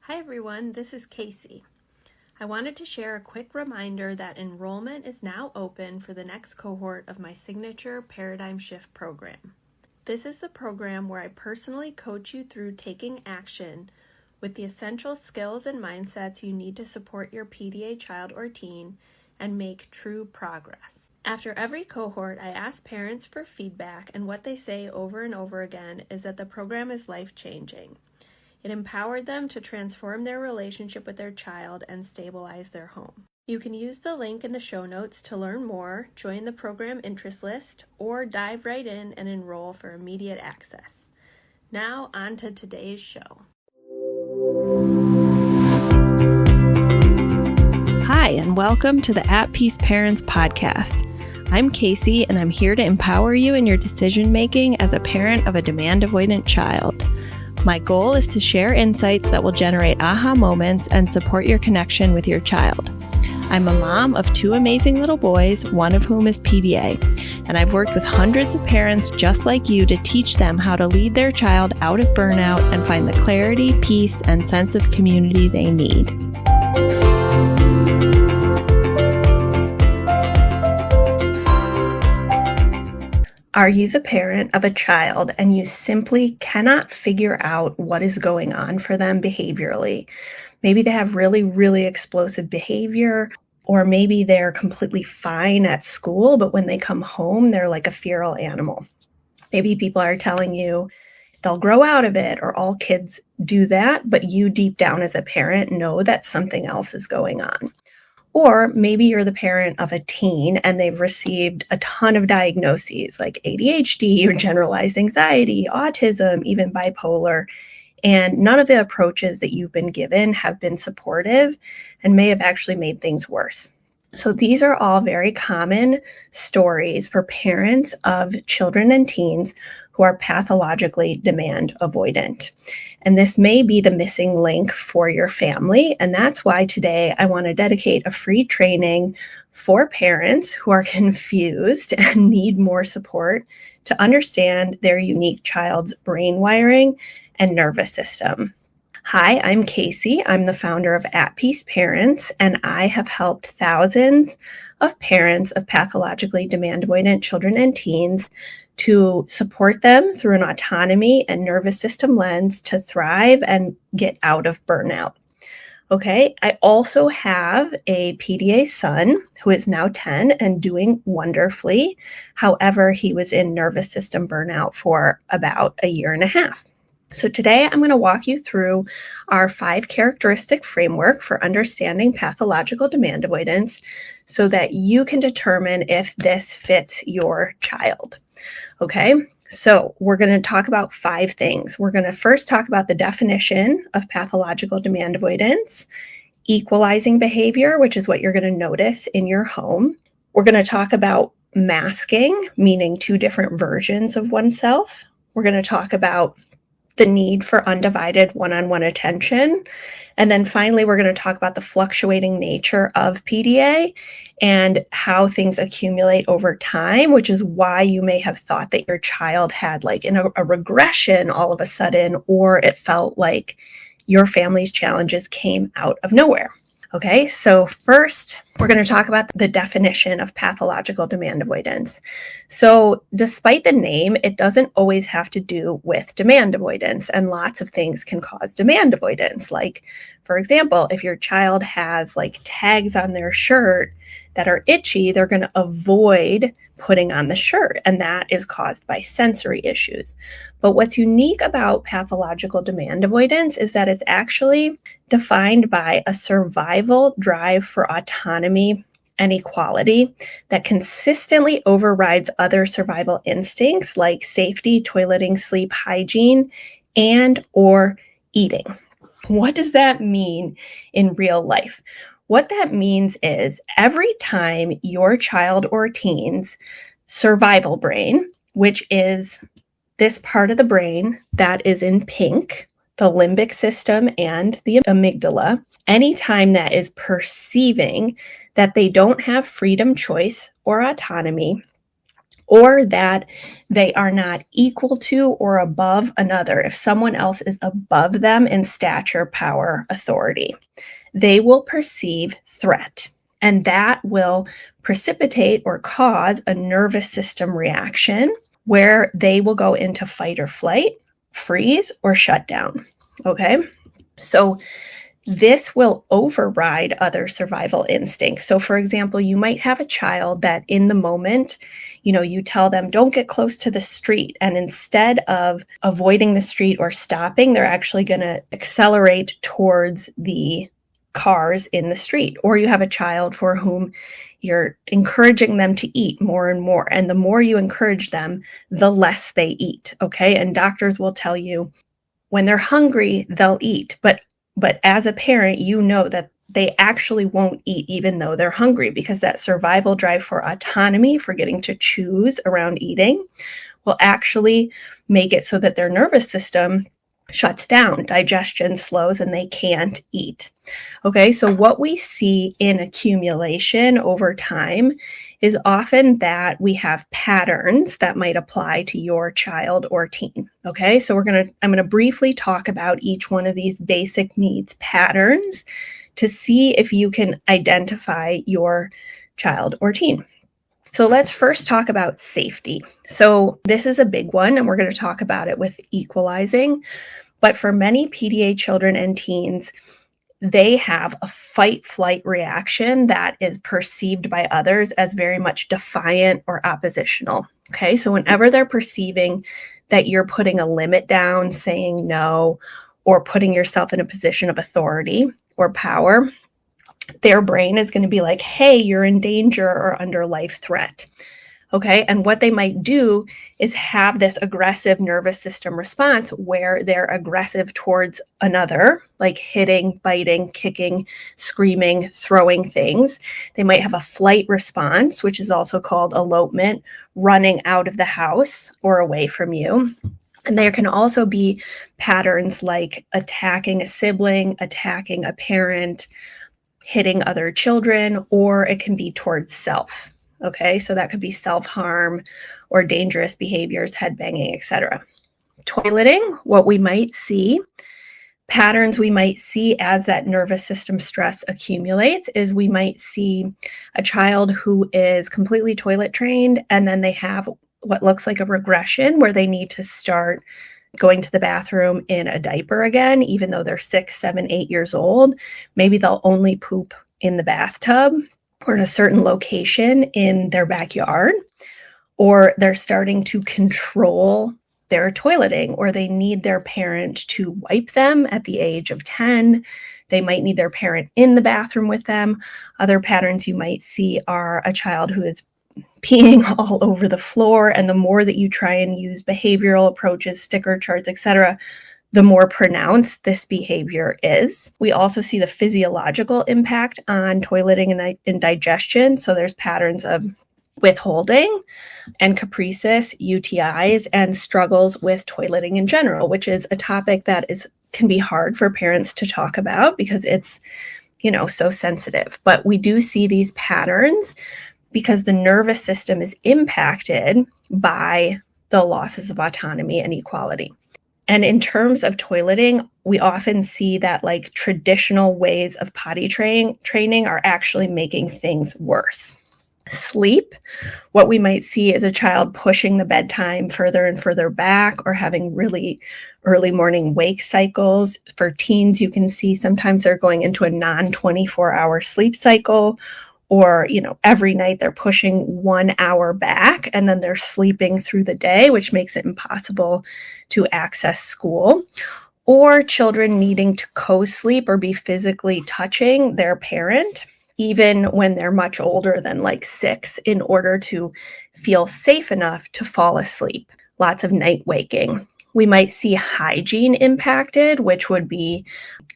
Hi everyone, this is Casey. I wanted to share a quick reminder that enrollment is now open for the next cohort of my signature Paradigm Shift program. This is the program where I personally coach you through taking action with the essential skills and mindsets you need to support your PDA child or teen and make true progress. After every cohort, I ask parents for feedback, and what they say over and over again is that the program is life-changing. It empowered them to transform their relationship with their child and stabilize their home. You can use the link in the show notes to learn more, join the program interest list, or dive right in and enroll for immediate access. Now, on to today's show. Hi, and welcome to the At Peace Parents podcast. I'm Casey, and I'm here to empower you in your decision making as a parent of a demand avoidant child. My goal is to share insights that will generate aha moments and support your connection with your child. I'm a mom of two amazing little boys, one of whom is PDA, and I've worked with hundreds of parents just like you to teach them how to lead their child out of burnout and find the clarity, peace, and sense of community they need. Are you the parent of a child and you simply cannot figure out what is going on for them behaviorally? Maybe they have really explosive behavior, or maybe they're completely fine at school, but when they come home, they're like a feral animal. Maybe people are telling you they'll grow out of it, or all kids do that, but you deep down as a parent know that something else is going on. Or maybe you're the parent of a teen and they've received a ton of diagnoses like ADHD or generalized anxiety, autism, even bipolar, and none of the approaches that you've been given have been supportive and may have actually made things worse. So these are all very common stories for parents of children and teens who are pathologically demand avoidant. And this may be the missing link for your family. And that's why today I want to dedicate a free training for parents who are confused and need more support to understand their unique child's brain wiring and nervous system. Hi, I'm Casey. I'm the founder of At Peace Parents, and I have helped thousands of parents of pathologically demand avoidant children and teens to support them through an autonomy and nervous system lens to thrive and get out of burnout. Okay, I also have a PDA son who is now 10 and doing wonderfully. However, he was in nervous system burnout for about a year and a half. So today I'm going to walk you through our 5 characteristic framework for understanding pathological demand avoidance so that you can determine if this fits your child. Okay, so we're going to talk about 5 things. We're going to first talk about the definition of pathological demand avoidance, equalizing behavior, which is what you're going to notice in your home. We're going to talk about masking, meaning 2 different versions of oneself. We're going to talk about the need for undivided one-on-one attention. And then finally, we're going to talk about the fluctuating nature of PDA and how things accumulate over time, which is why you may have thought that your child had like a regression all of a sudden, or it felt like your family's challenges came out of nowhere. Okay, so first, we're going to talk about the definition of pathological demand avoidance. So despite the name, it doesn't always have to do with demand avoidance, and lots of things can cause demand avoidance. Like, for example, if your child has like tags on their shirt that are itchy, they're going to avoid putting on the shirt, and that is caused by sensory issues. But what's unique about pathological demand avoidance is that it's actually defined by a survival drive for autonomy and equality that consistently overrides other survival instincts like safety, toileting, sleep, hygiene, and or eating. What does that mean in real life? What that means is every time your child or teen's survival brain, which is this part of the brain that is in pink, the limbic system and the amygdala, anytime that is perceiving that they don't have freedom, choice, or autonomy, or that they are not equal to or above another. If someone else is above them in stature, power, authority, they will perceive threat, and that will precipitate or cause a nervous system reaction where they will go into fight or flight, freeze, or shut down. Okay, so this will override other survival instincts. So, for example, you might have a child that in the moment, you tell them, don't get close to the street. And instead of avoiding the street or stopping, they're actually going to accelerate towards the cars in the street. Or you have a child for whom you're encouraging them to eat more and more. And the more you encourage them, the less they eat. Okay. And doctors will tell you when they're hungry, they'll eat. But as a parent, you know that they actually won't eat even though they're hungry, because that survival drive for autonomy, for getting to choose around eating, will actually make it so that their nervous system shuts down, digestion slows, and they can't eat. Okay, so what we see in accumulation over time is often that we have patterns that might apply to your child or teen. Okay, so I'm going to briefly talk about each one of these basic needs patterns to see if you can identify your child or teen. So let's first talk about safety. So this is a big one, and we're going to talk about it with equalizing. But for many PDA children and teens, they have a fight-flight reaction that is perceived by others as very much defiant or oppositional. Okay, so whenever they're perceiving that you're putting a limit down, saying no, or putting yourself in a position of authority or power, their brain is going to be like, hey, you're in danger or under life threat. Okay, and what they might do is have this aggressive nervous system response where they're aggressive towards another, like hitting, biting, kicking, screaming, throwing things. They might have a flight response, which is also called elopement, running out of the house or away from you. And there can also be patterns like attacking a sibling, attacking a parent, hitting other children, or it can be towards self. Okay, so that could be self-harm or dangerous behaviors, headbanging, etc. Toileting, what we might see, patterns we might see as that nervous system stress accumulates is we might see a child who is completely toilet trained, and then they have what looks like a regression where they need to start going to the bathroom in a diaper again, even though they're 6, 7, 8 years old. Maybe they'll only poop in the bathtub or in a certain location in their backyard, or they're starting to control their toileting, or they need their parent to wipe them at the age of 10. They might need their parent in the bathroom with them. Other patterns you might see are a child who is peeing all over the floor, and the more that you try and use behavioral approaches, sticker charts, etc., the more pronounced this behavior is. We also see the physiological impact on toileting and digestion. So there's patterns of withholding and caprices, UTIs, and struggles with toileting in general, which is a topic that can be hard for parents to talk about because it's, so sensitive. But we do see these patterns because the nervous system is impacted by the losses of autonomy and equality. And in terms of toileting, we often see that like traditional ways of potty training are actually making things worse. Sleep, what we might see is a child pushing the bedtime further and further back or having really early morning wake cycles. For teens, you can see sometimes they're going into a non-24-hour sleep cycle, or, every night they're pushing 1 hour back and then they're sleeping through the day, which makes it impossible to access school. Or children needing to co-sleep or be physically touching their parent, even when they're much older than like 6, in order to feel safe enough to fall asleep. Lots of night waking. We might see hygiene impacted, which would be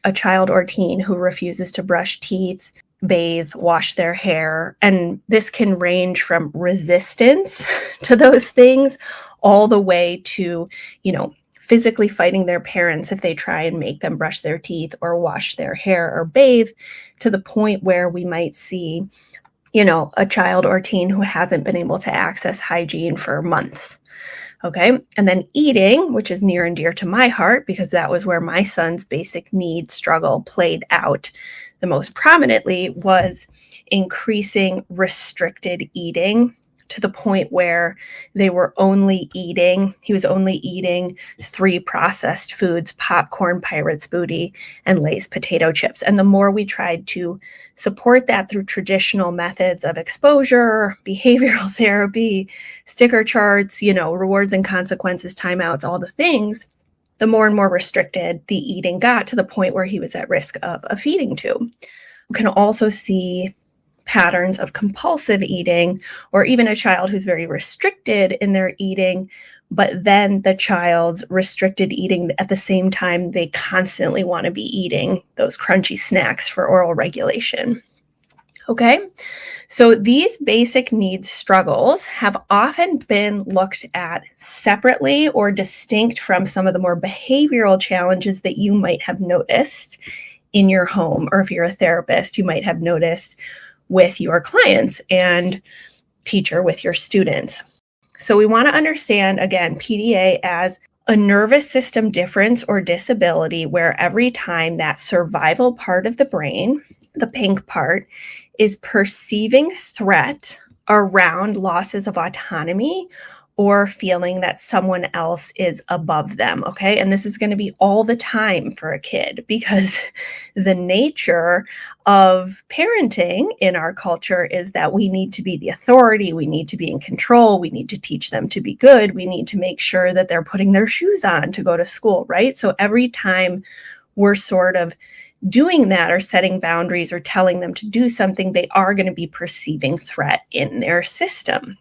a child or teen who refuses to brush teeth, bathe, wash their hair. And this can range from resistance to those things all the way to, physically fighting their parents if they try and make them brush their teeth or wash their hair or bathe, to the point where we might see a child or teen who hasn't been able to access hygiene for months. Okay. And then eating, which is near and dear to my heart because that was where my son's basic need struggle played out the most prominently, was increasing restricted eating to the point where he was only eating 3 processed foods: popcorn, Pirate's Booty, and Lay's potato chips. And the more we tried to support that through traditional methods of exposure, behavioral therapy, sticker charts, rewards and consequences, timeouts, all the things, the more and more restricted the eating got, to the point where he was at risk of a feeding tube. You can also see patterns of compulsive eating, or even a child who's very restricted in their eating, but then the child's restricted eating at the same time they constantly want to be eating those crunchy snacks for oral regulation. Okay, so these basic needs struggles have often been looked at separately or distinct from some of the more behavioral challenges that you might have noticed in your home, or if you're a therapist, you might have noticed with your clients and teacher with your students. So we want to understand, again, PDA as a nervous system difference or disability where every time that survival part of the brain, the pink part, is perceiving threat around losses of autonomy or feeling that someone else is above them, okay? And this is going to be all the time for a kid because the nature of parenting in our culture is that we need to be the authority, we need to be in control, we need to teach them to be good, we need to make sure that they're putting their shoes on to go to school, right? So every time we're sort of doing that or setting boundaries or telling them to do something, they are going to be perceiving threat in their system.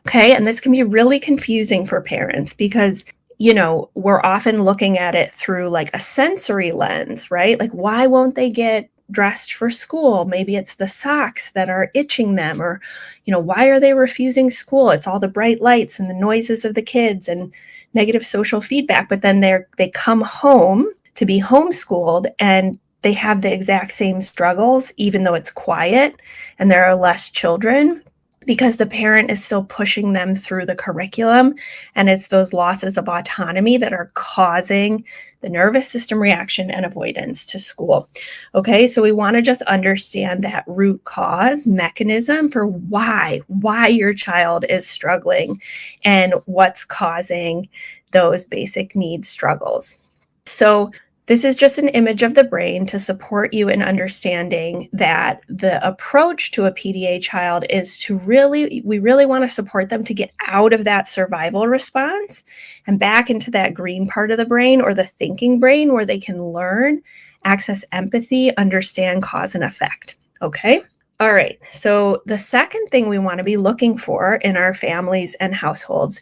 Okay, and this can be really confusing for parents because, we're often looking at it through like a sensory lens, right? Like, why won't they get dressed for school? Maybe it's the socks that are itching them, or, why are they refusing school? It's all the bright lights and the noises of the kids and negative social feedback. But then they come home to be homeschooled and they have the exact same struggles, even though it's quiet and there are less children, because the parent is still pushing them through the curriculum, and it's those losses of autonomy that are causing the nervous system reaction and avoidance to school. Okay, so we want to just understand that root cause mechanism for why your child is struggling and what's causing those basic needs struggles. So this is just an image of the brain to support you in understanding that the approach to a PDA child is we really want to support them to get out of that survival response and back into that green part of the brain, or the thinking brain, where they can learn, access empathy, understand cause and effect. Okay? All right. So the second thing we want to be looking for in our families and households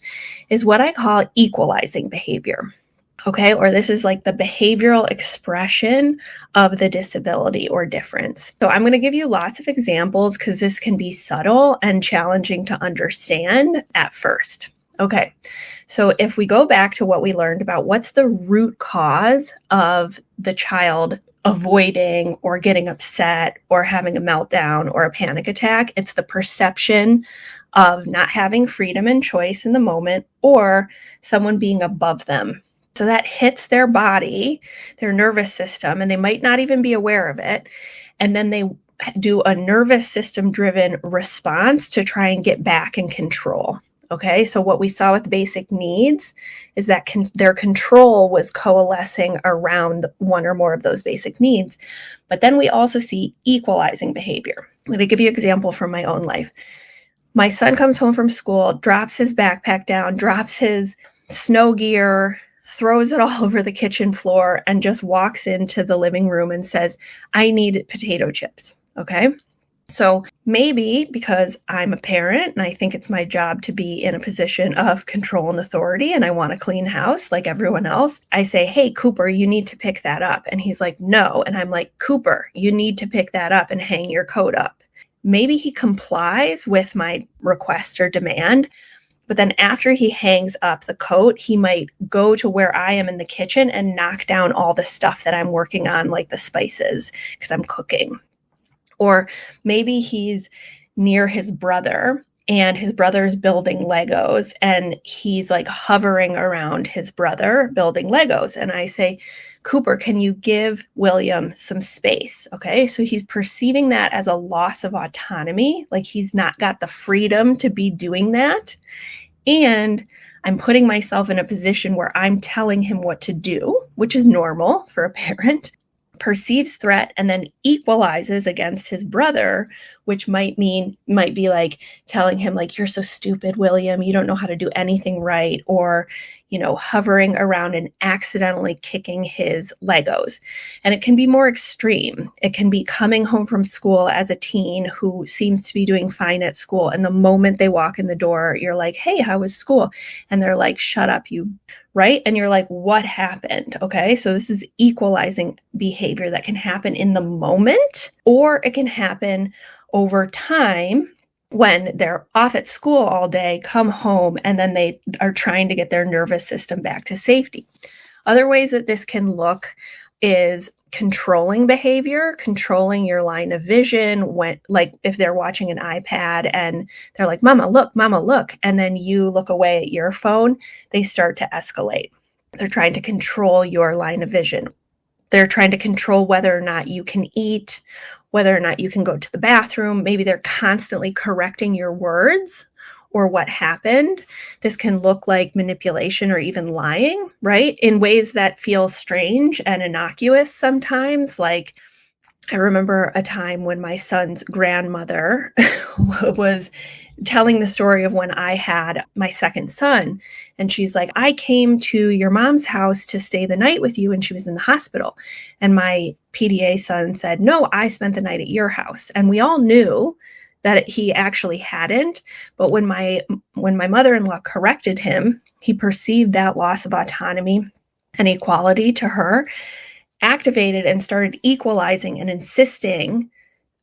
is what I call equalizing behavior. Okay, or this is like the behavioral expression of the disability or difference. So I'm going to give you lots of examples because this can be subtle and challenging to understand at first. Okay, so if we go back to what we learned about what's the root cause of the child avoiding or getting upset or having a meltdown or a panic attack, it's the perception of not having freedom and choice in the moment, or someone being above them. So that hits their body, their nervous system, and they might not even be aware of it. And then they do a nervous system driven response to try and get back in control. Okay, so what we saw with basic needs is that their control was coalescing around one or more of those basic needs. But then we also see equalizing behavior. I'm going to give you an example from my own life. My son comes home from school, drops his backpack down, drops his snow gear, throws it all over the kitchen floor, and just walks into the living room and says, I need potato chips. Okay. So maybe because I'm a parent and I think it's my job to be in a position of control and authority, and I want a clean house like everyone else, I say, hey, Cooper, you need to pick that up. And he's like, no. And I'm like, Cooper, you need to pick that up and hang your coat up. Maybe he complies with my request or demand, but then after he hangs up the coat, he might go to where I am in the kitchen and knock down all the stuff that I'm working on, like the spices, because I'm cooking. Or maybe he's near his brother, and his brother's building Legos, and he's like hovering around his brother building Legos. And I say, Cooper, can you give William some space? Okay, so he's perceiving that as a loss of autonomy, like he's not got the freedom to be doing that. And I'm putting myself in a position where I'm telling him what to do, which is normal for a parent, perceives threat and then equalizes against his brother, which might be like telling him like, you're so stupid, William, you don't know how to do anything right, or hovering around and accidentally kicking his Legos. And it can be more extreme. It can be coming home from school as a teen who seems to be doing fine at school, and the moment they walk in the door, you're like, hey, how was school? And they're like, shut up, you. Right? And you're like, what happened? Okay. So this is equalizing behavior that can happen in the moment, or it can happen over time when they're off at school all day, come home, and then they are trying to get their nervous system back to safety. Other ways that this can look is controlling behavior, controlling your line of vision, when, like if they're watching an iPad and they're like, mama, look, and then you look away at your phone, they start to escalate. They're trying to control your line of vision. They're trying to control whether or not you can eat, whether or not you can go to the bathroom. Maybe they're constantly correcting your words or what happened. This can look like manipulation or even lying, right? In ways that feel strange and innocuous sometimes. Like, I remember a time when my son's grandmother was telling the story of when I had my second son. And she's like, I came to your mom's house to stay the night with you, and she was in the hospital. And my PDA son said, no, I spent the night at your house. And we all knew that he actually hadn't. But when my mother-in-law corrected him, he perceived that loss of autonomy and equality to her, activated and started equalizing and insisting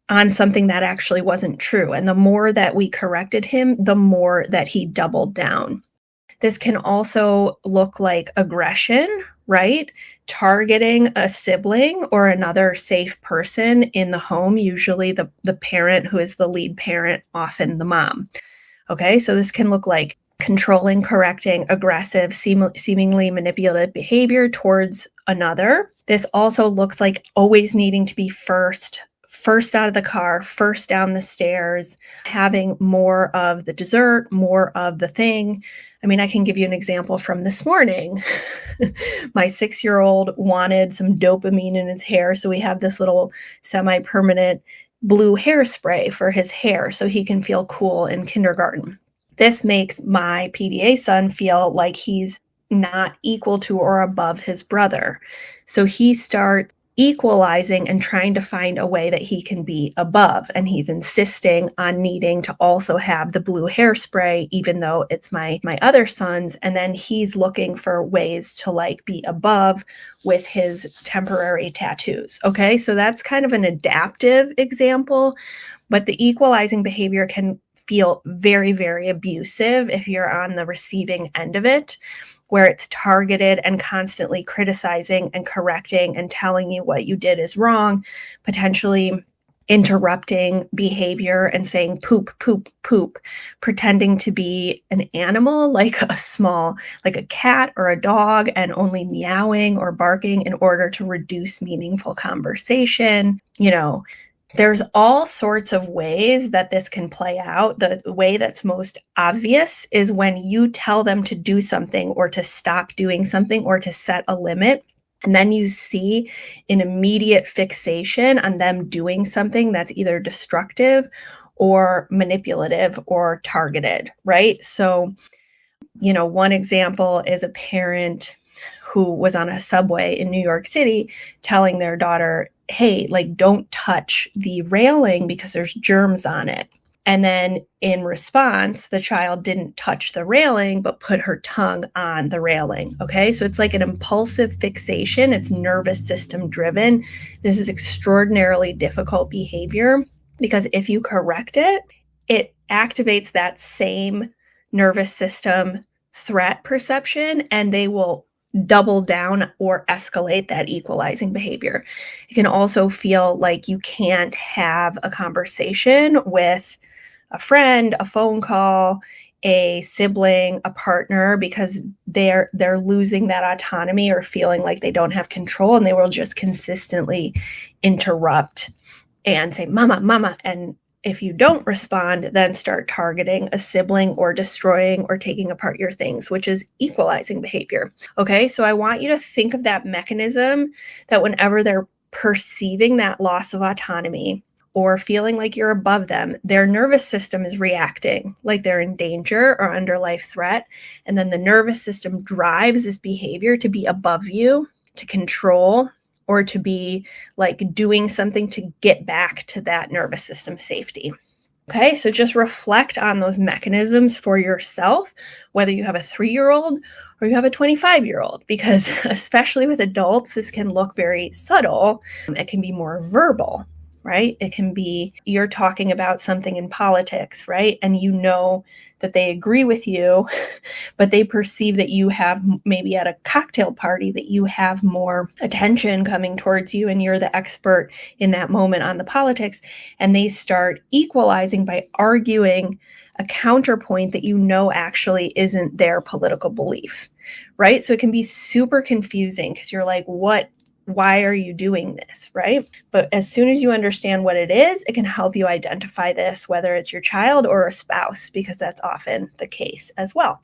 on something that actually wasn't true. And the more that we corrected him, the more that he doubled down. This can also look like aggression, right? Targeting a sibling or another safe person in the home, usually the parent who is the lead parent, often the mom. Okay, so this can look like controlling, correcting, aggressive, seemingly manipulative behavior towards another. This also looks like always needing to be first out of the car, first down the stairs, having more of the dessert, more of the thing. I mean, I can give you an example from this morning. My 6-year-old wanted some dopamine in his hair, so we have this little semi-permanent blue hairspray for his hair so he can feel cool in kindergarten. This makes my PDA son feel like he's not equal to or above his brother. So he starts equalizing and trying to find a way that he can be above. And he's insisting on needing to also have the blue hairspray, even though it's my other son's. And then he's looking for ways to like be above with his temporary tattoos. Okay, so that's kind of an adaptive example, but the equalizing behavior can feel very, very abusive if you're on the receiving end of it, where it's targeted and constantly criticizing and correcting and telling you what you did is wrong, potentially interrupting behavior and saying poop, poop, poop, pretending to be an animal like a cat or a dog, and only meowing or barking in order to reduce meaningful conversation. There's all sorts of ways that this can play out. The way that's most obvious is when you tell them to do something or to stop doing something or to set a limit, and then you see an immediate fixation on them doing something that's either destructive or manipulative or targeted, right? So, one example is a parent who was on a subway in New York City telling their daughter, hey, like, don't touch the railing because there's germs on it. And then in response, the child didn't touch the railing, but put her tongue on the railing. Okay, so it's like an impulsive fixation. It's nervous system driven. This is extraordinarily difficult behavior because if you correct it, it activates that same nervous system threat perception, and they will double down or escalate that equalizing behavior. It can also feel like you can't have a conversation with a friend, a phone call, a sibling, a partner, because they're losing that autonomy or feeling like they don't have control, and they will just consistently interrupt and say, mama, mama. And if you don't respond, then start targeting a sibling or destroying or taking apart your things, which is equalizing behavior. Okay, so I want you to think of that mechanism, that whenever they're perceiving that loss of autonomy or feeling like you're above them, their nervous system is reacting like they're in danger or under life threat. And then the nervous system drives this behavior to be above you, to control, or to be like doing something to get back to that nervous system safety. Okay, so just reflect on those mechanisms for yourself, whether you have a 3-year-old or you have a 25-year-old, because especially with adults, this can look very subtle. It can be more verbal, right? It can be you're talking about something in politics, right? And you know that they agree with you, but they perceive that you have, maybe at a cocktail party, that you have more attention coming towards you and you're the expert in that moment on the politics. And they start equalizing by arguing a counterpoint that you know actually isn't their political belief, right? So it can be super confusing because you're like, why are you doing this, right? But as soon as you understand what it is, it can help you identify this, whether it's your child or a spouse, because that's often the case as well.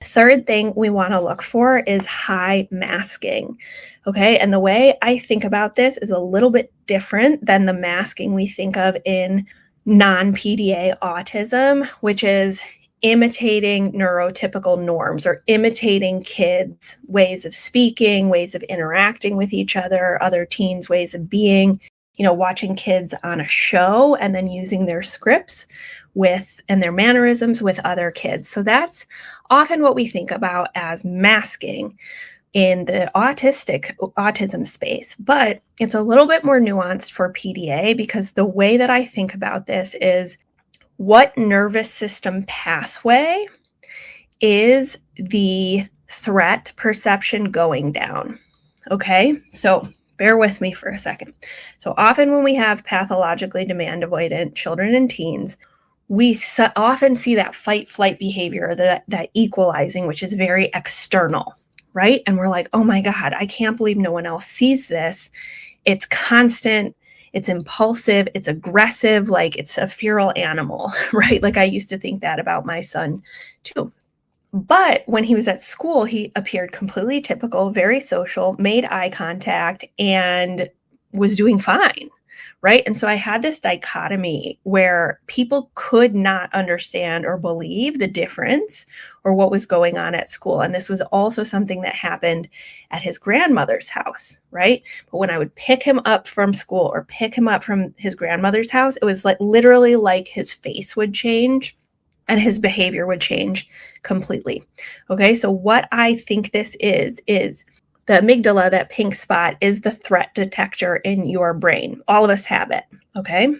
Third thing we want to look for is high masking. Okay, and the way I think about this is a little bit different than the masking we think of in non-PDA autism, which is imitating neurotypical norms or imitating kids' ways of speaking, ways of interacting with each other teens' ways of being, watching kids on a show and then using their scripts and their mannerisms with other kids. So that's often what we think about as masking in the autism space, but it's a little bit more nuanced for PDA, because the way that I think about this is, what nervous system pathway is the threat perception going down? Okay, so bear with me for a second. So often when we have pathologically demand avoidant children and teens, we often see that fight-flight behavior, that equalizing, which is very external, right? And we're like, oh my God, I can't believe no one else sees this. It's constant. It's impulsive, it's aggressive, like it's a feral animal, right? Like I used to think that about my son too. But when he was at school, he appeared completely typical, very social, made eye contact, and was doing fine, right? And so I had this dichotomy where people could not understand or believe the difference or what was going on at school. And this was also something that happened at his grandmother's house, right? But when I would pick him up from school or pick him up from his grandmother's house, it was like literally like his face would change and his behavior would change completely. Okay, so what I think this is the amygdala, that pink spot, is the threat detector in your brain. All of us have it, okay?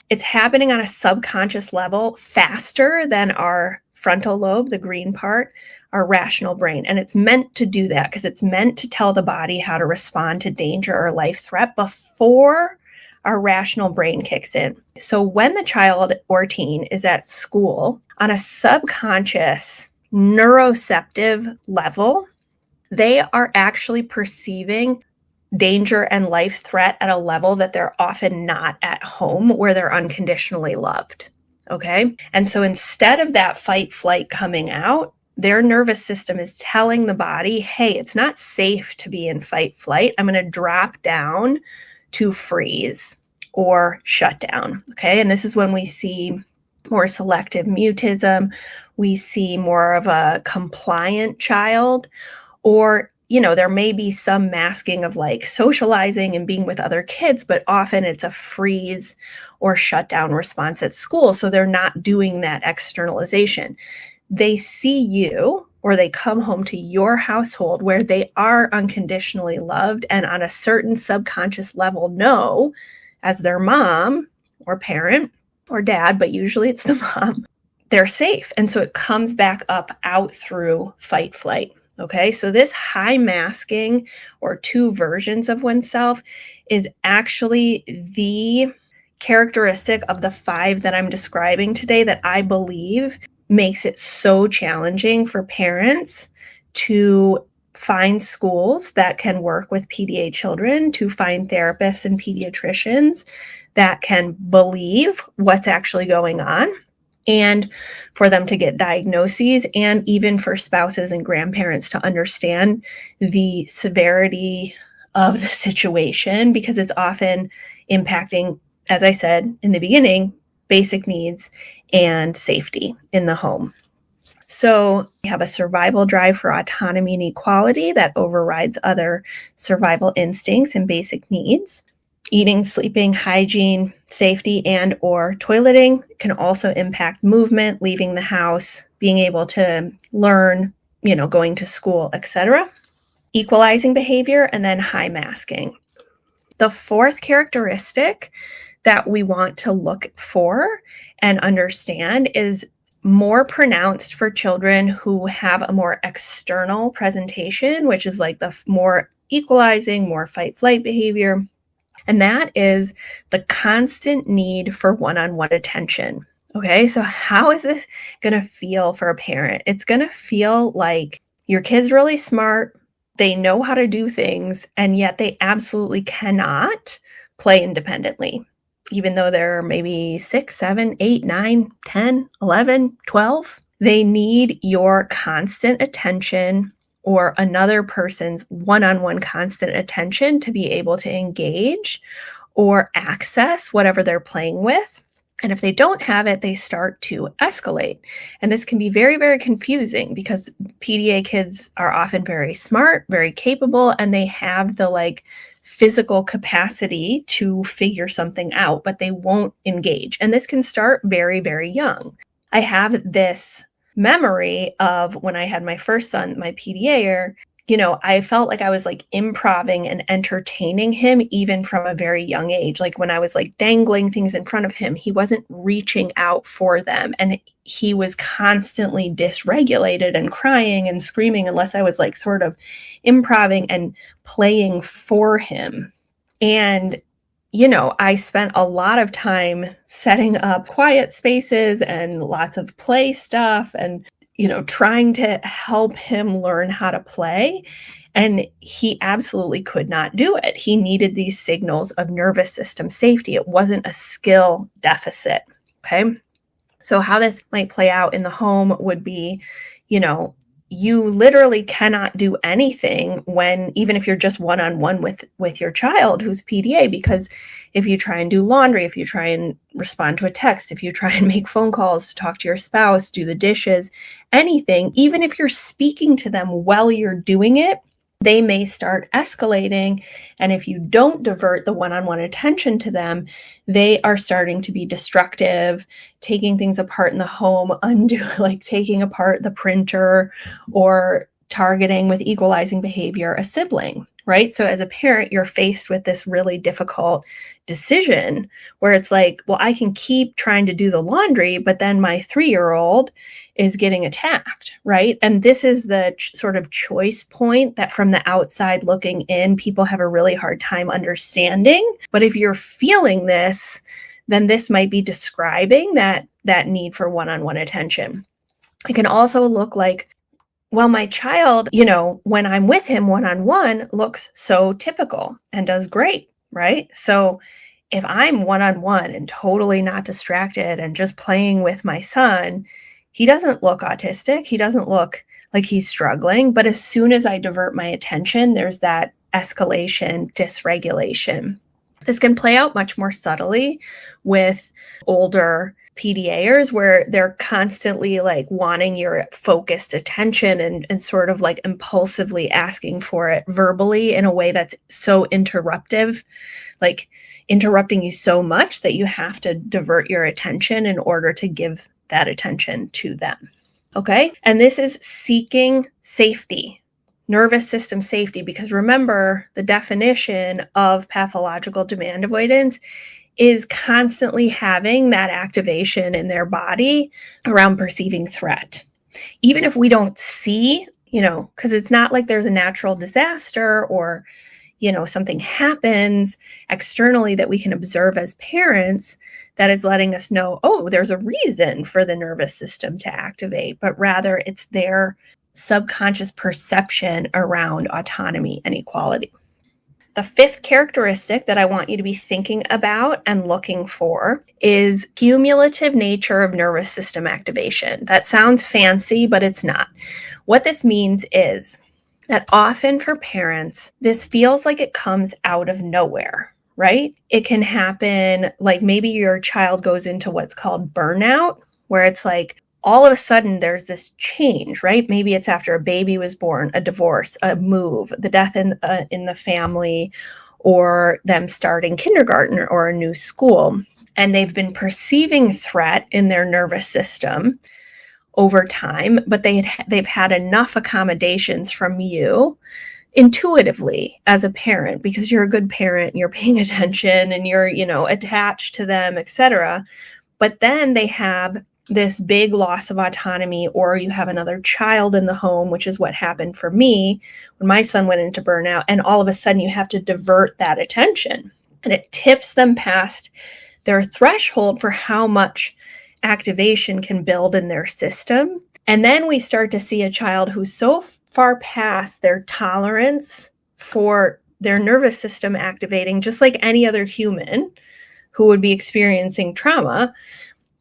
It's happening on a subconscious level faster than our frontal lobe, the green part, our rational brain. And it's meant to do that because it's meant to tell the body how to respond to danger or life threat before our rational brain kicks in. So when the child or teen is at school, on a subconscious neuroceptive level, they are actually perceiving danger and life threat at a level that they're often not at home, where they're unconditionally loved. Okay. And so instead of that fight flight coming out, their nervous system is telling the body, hey, it's not safe to be in fight flight. I'm going to drop down to freeze or shut down. Okay. And this is when we see more selective mutism. We see more of a compliant child, or there may be some masking of like socializing and being with other kids, but often it's a freeze or shutdown response at school. So they're not doing that externalization. They see you, or they come home to your household where they are unconditionally loved, and on a certain subconscious level know, as their mom or parent or dad, but usually it's the mom, they're safe. And so it comes back up out through fight flight. Okay, so this high masking, or two versions of oneself, is actually the characteristic of the 5 that I'm describing today that I believe makes it so challenging for parents to find schools that can work with PDA children, to find therapists and pediatricians that can believe what's actually going on, and for them to get diagnoses, and even for spouses and grandparents to understand the severity of the situation, because it's often impacting, as I said in the beginning, basic needs and safety in the home. So we have a survival drive for autonomy and equality that overrides other survival instincts and basic needs. Eating, sleeping, hygiene, safety, and or toileting can also impact movement, leaving the house, being able to learn, going to school, etc. Equalizing behavior, and then high masking. The 4th characteristic that we want to look for and understand is more pronounced for children who have a more external presentation, which is like the more equalizing, more fight-flight behavior. And that is the constant need for one-on-one attention. Okay, so how is this going to feel for a parent? It's going to feel like your kid's really smart, they know how to do things, and yet they absolutely cannot play independently. Even though they're maybe 6, 7, 8, 9, 10, 11, 12, they need your constant attention or another person's one-on-one constant attention to be able to engage or access whatever they're playing with. And if they don't have it, they start to escalate. And this can be very, very confusing because PDA kids are often very smart, very capable, and they have the physical capacity to figure something out, but they won't engage. And this can start very, very young. I have this memory of when I had my first son, my PDA-er, I felt like I was improving and entertaining him even from a very young age. Like when I was dangling things in front of him, he wasn't reaching out for them. And he was constantly dysregulated and crying and screaming unless I was sort of improving and playing for him. And I spent a lot of time setting up quiet spaces and lots of play stuff and trying to help him learn how to play. And he absolutely could not do it. He needed these signals of nervous system safety. It wasn't a skill deficit. Okay. So how this might play out in the home would be, you literally cannot do anything even if you're just one-on-one with your child who's PDA, because if you try and do laundry, if you try and respond to a text, if you try and make phone calls, talk to your spouse, do the dishes, anything, even if you're speaking to them while you're doing it, they may start escalating. And if you don't divert the one-on-one attention to them, they are starting to be destructive, taking things apart in the home, taking apart the printer or targeting with equalizing behavior a sibling, right? So as a parent, you're faced with this really difficult decision where it's well, I can keep trying to do the laundry, but then my 3-year-old is getting attacked, right? And this is the sort of choice point that from the outside looking in, people have a really hard time understanding. But if you're feeling this, then this might be describing that need for one-on-one attention. It can also look like, well, my child, when I'm with him one-on-one looks so typical and does great, right? So if I'm one-on-one and totally not distracted and just playing with my son, he doesn't look autistic. He doesn't look like he's struggling. But as soon as I divert my attention, there's that escalation, dysregulation. This can play out much more subtly with older PDAers where they're constantly wanting your focused attention and sort of impulsively asking for it verbally in a way that's so interruptive, interrupting you so much that you have to divert your attention in order to give that attention to them. Okay. And this is seeking safety, nervous system safety, because remember the definition of pathological demand avoidance is constantly having that activation in their body around perceiving threat. Even if we don't see, because it's not like there's a natural disaster or, something happens externally that we can observe as parents that is letting us know, oh, there's a reason for the nervous system to activate, but rather it's their subconscious perception around autonomy and equality. The fifth characteristic that I want you to be thinking about and looking for is cumulative nature of nervous system activation. That sounds fancy, but it's not. What this means is that often for parents, this feels like it comes out of nowhere, right? It can happen like maybe your child goes into what's called burnout, where it's like all of a sudden there's this change, right? Maybe it's after a baby was born, a divorce, a move, the death in the family, or them starting kindergarten or a new school. And they've been perceiving threat in their nervous system over time, but they've had enough accommodations from you intuitively as a parent, because you're a good parent, you're paying attention and you're, attached to them, etc. But then they have this big loss of autonomy, or you have another child in the home, which is what happened for me when my son went into burnout. And all of a sudden you have to divert that attention, and it tips them past their threshold for how much activation can build in their system. And then we start to see a child who's so far past their tolerance for their nervous system activating, just like any other human who would be experiencing trauma,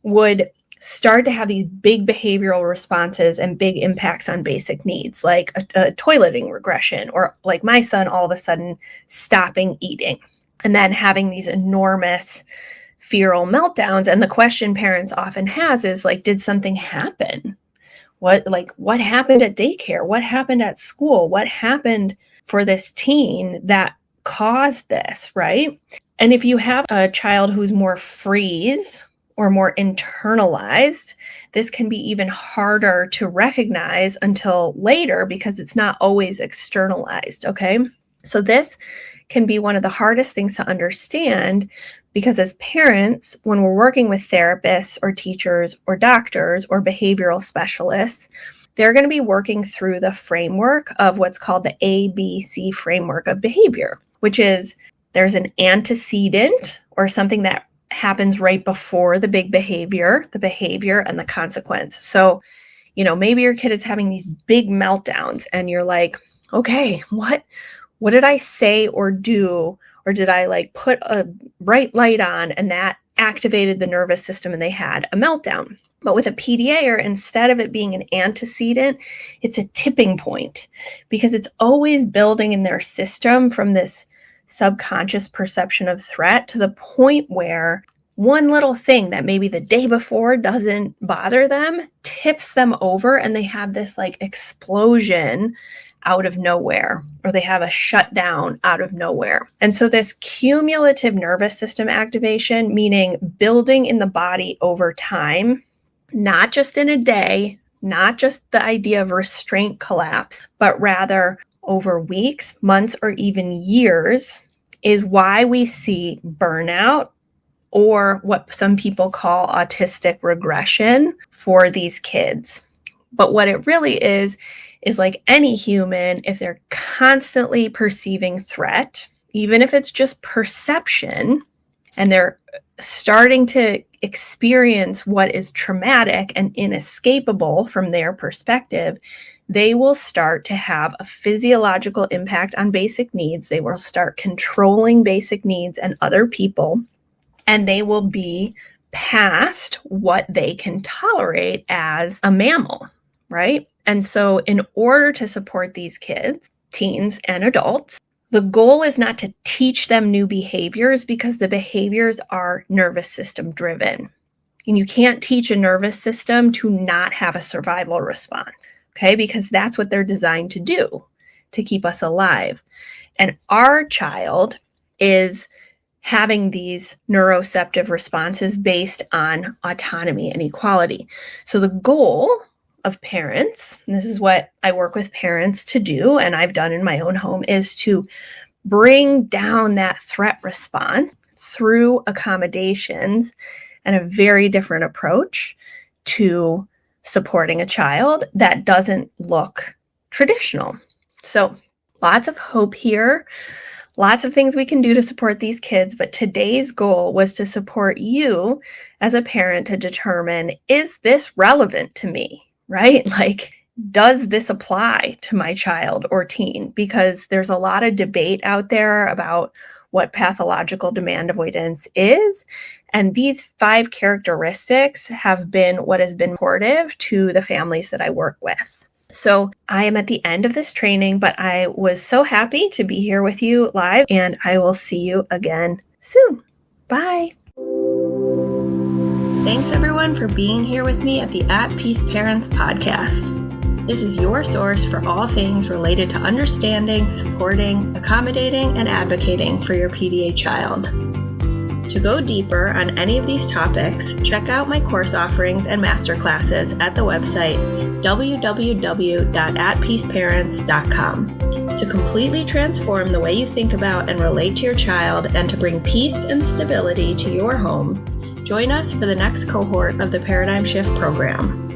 would start to have these big behavioral responses and big impacts on basic needs, like a toileting regression, or like my son all of a sudden stopping eating and then having these enormous feral meltdowns. And the question parents often has is like, did something happen? What happened at daycare? What happened at school? What happened for this teen that caused this, right? And if you have a child who's more freeze or more internalized, this can be even harder to recognize until later because it's not always externalized, okay? So this can be one of the hardest things to understand, because as parents, when we're working with therapists or teachers or doctors or behavioral specialists, they're going to be working through the framework of what's called the ABC framework of behavior, which is there's an antecedent or something that happens right before the big behavior, and the consequence. So, maybe your kid is having these big meltdowns and you're like, okay, what did I say or do? Or did I put a bright light on and that activated the nervous system and they had a meltdown? But with a PDA, instead of it being an antecedent, it's a tipping point, because it's always building in their system from this subconscious perception of threat to the point where one little thing that maybe the day before doesn't bother them tips them over, and they have this explosion out of nowhere, or they have a shutdown out of nowhere. And so this cumulative nervous system activation, meaning building in the body over time, not just in a day, not just the idea of restraint collapse, but rather over weeks, months, or even years, is why we see burnout, or what some people call autistic regression for these kids. But what it really is like any human, if they're constantly perceiving threat, even if it's just perception, and they're starting to experience what is traumatic and inescapable from their perspective, they will start to have a physiological impact on basic needs. They will start controlling basic needs and other people, and they will be past what they can tolerate as a mammal, right? And so in order to support these kids, teens and adults, the goal is not to teach them new behaviors, because the behaviors are nervous system driven. And you can't teach a nervous system to not have a survival response, okay? Because that's what they're designed to do, to keep us alive. And our child is having these neuroceptive responses based on autonomy and equality. So the goal of parents, and this is what I work with parents to do, and I've done in my own home, is to bring down that threat response through accommodations and a very different approach to supporting a child that doesn't look traditional. So lots of hope here, Lots of things we can do to support these kids, but today's goal was to support you as a parent to determine, is this relevant to me, right? Like, does this apply to my child or teen? Because there's a lot of debate out there about what pathological demand avoidance is. And these 5 characteristics have been what has been supportive to the families that I work with. So I am at the end of this training, but I was so happy to be here with you live, and I will see you again soon. Bye. Thanks everyone for being here with me at the At Peace Parents podcast. This is your source for all things related to understanding, supporting, accommodating, and advocating for your PDA child. To go deeper on any of these topics, check out my course offerings and masterclasses at the website www.atpeaceparents.com. To completely transform the way you think about and relate to your child and to bring peace and stability to your home, join us for the next cohort of the Paradigm Shift program.